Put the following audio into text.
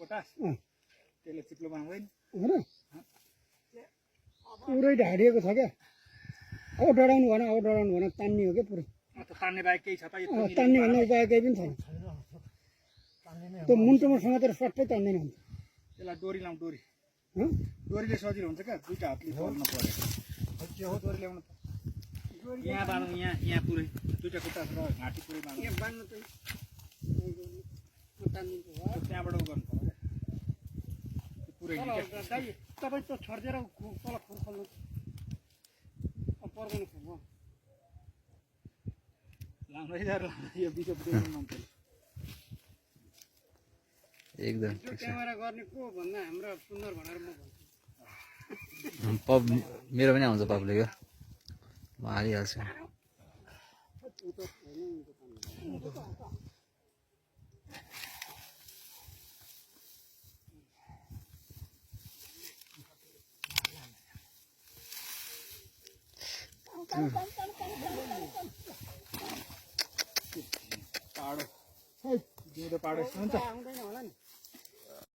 potash त्यसले चिप्लो बनाउँदैन होइन पुरै ढाडिएको छ क्या अब डढाउनु भएन तान्ने हो क्या पुरै त तान्ने बाहेक केही छ त यो तान्ने भन्ने उपाय केही पनि छैन त्यो मुन्टोमा समातेर सट्टै तान्दैन हुन्छ त्यसलाई डोरी लाउँ डोरीले सजिलो हुन्छ क्या दुईटा हातले जोड्नु पर्यो डोरी ल्याउनु यहाँ बाँध्नु यहाँ पुरै दुईटा खुट्टा र घाँटी पुरै बाँध्नु यहाँ बाँध्नु चाहिँ त्यहाँबाट उ गर्नु पर्यो क्या पुरै तपाईँ त छर्दिएर तल खुर खोल्नु पर्दैन भयो लाउँदै यो बिचो मान्छेले एकदम क्यामेरा गर्ने को भन्दा हाम्रो सुन्दर भनेर म भन्छु पब मेरो पनि आउँछ पब्लिक म हालिहाल्छु पाडो जिउँदो पाडो हुन्छ आउँदैन होला नि